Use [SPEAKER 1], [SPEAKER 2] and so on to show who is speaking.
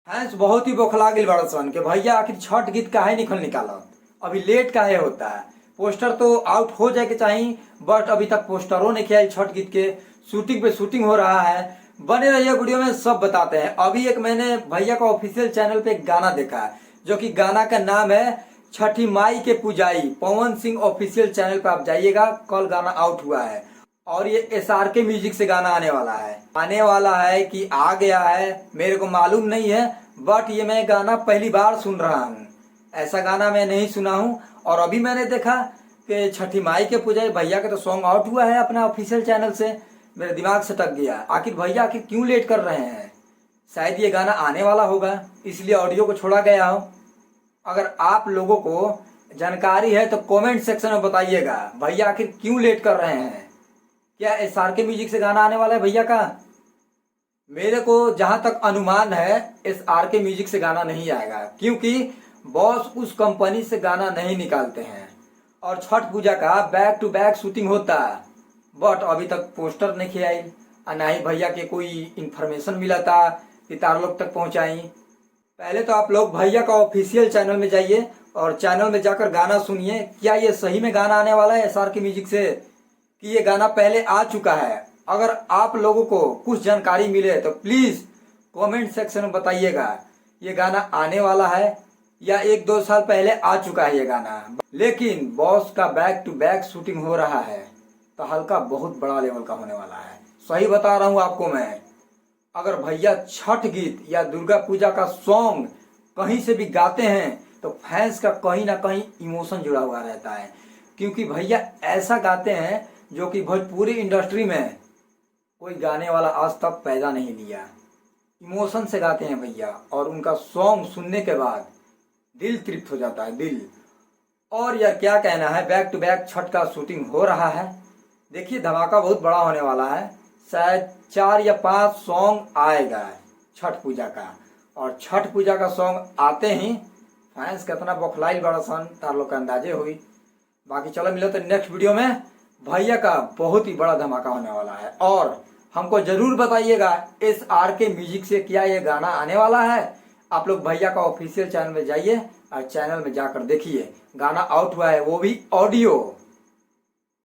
[SPEAKER 1] Fans बहुत ही बौखला गई बड़ा सन के भैया आखिर छठ गीत काहे निकल निकालत, अभी लेट काहे होता है। पोस्टर तो आउट हो जाए के चाहिए, बट अभी तक पोस्टरों नहीं किया। छठ गीत के शूटिंग पे शूटिंग हो रहा है। बने रहिए वीडियो में, सब बताते हैं। अभी एक मैंने भैया का ऑफिशियल चैनल पे एक गाना देखा है, जो कि गाना का नाम है छठी माई के पुजाई। पवन सिंह ऑफिशियल चैनल पे आप जाइएगा, कल गाना आउट हुआ है। और ये SRK म्यूजिक से गाना आने वाला है कि आ गया है मेरे को मालूम नहीं है, बट ये मैं गाना पहली बार सुन रहा हूँ। ऐसा गाना मैं नहीं सुना हूँ। और अभी मैंने देखा कि छठी माई के पुजारी भैया का तो सॉन्ग आउट हुआ है अपना ऑफिशियल चैनल से। मेरे दिमाग से टक गया, आखिर भैया आखिर क्यों लेट कर रहे हैं। शायद ये गाना आने वाला होगा, इसलिए ऑडियो को छोड़ा गया हो। अगर आप लोगों को जानकारी है तो कमेंट सेक्शन में बताइएगा, भैया आखिर क्यों लेट कर रहे हैं। क्या SRK म्यूजिक से गाना आने वाला है भैया का? मेरे को जहां तक अनुमान है SRK म्यूजिक से गाना नहीं आएगा, क्योंकि बॉस उस कंपनी से गाना नहीं निकालते हैं। और छठ पूजा का बैक टू बैक शूटिंग होता है, बट अभी तक पोस्टर नहीं आई, ना ही भैया के कोई इंफॉर्मेशन मिला था कि तार लोग तक पहुंचाई। पहले तो आप लोग भैया का ऑफिशियल चैनल में जाइए और चैनल में जाकर गाना सुनिए। क्या ये सही में गाना आने वाला है SRK म्यूजिक से, कि ये गाना पहले आ चुका है? अगर आप लोगों को कुछ जानकारी मिले तो प्लीज कमेंट सेक्शन में बताइएगा, ये गाना आने वाला है या 1-2 साल पहले आ चुका है ये गाना। लेकिन बॉस का बैक टू बैक शूटिंग हो रहा है, तो हल्का बहुत बड़ा लेवल का होने वाला है। सही बता रहा हूँ आपको मैं। अगर भैया छठ गीत या दुर्गा पूजा का सॉन्ग कहीं से भी गाते हैं तो फैंस का कहीं ना कहीं इमोशन जुड़ा हुआ रहता है, क्योंकि भैया ऐसा गाते हैं जो कि भोजपुरी इंडस्ट्री में कोई गाने वाला आज तक पैदा नहीं लिया। इमोशन से गाते हैं भैया, और उनका सॉन्ग सुनने के बाद दिल तृप्त हो जाता है, दिल। और यार क्या कहना है, बैक टू बैक छठ का शूटिंग हो रहा है। देखिए धमाका बहुत बड़ा होने वाला है। शायद 4 या 5 सॉन्ग आएगा छठ पूजा का, और छठ पूजा का सॉन्ग आते ही फैंस कितना बौखलाइल बड़ा सन तार लोग का अंदाजे हुई। बाकी चलो मिलो तो नेक्स्ट वीडियो में। भैया का बहुत ही बड़ा धमाका होने वाला है, और हमको जरूर बताइएगा SRK म्यूजिक से क्या ये गाना आने वाला है। आप लोग भैया का ऑफिशियल चैनल में जाइए और चैनल में जाकर देखिए, गाना आउट हुआ है, वो भी ऑडियो।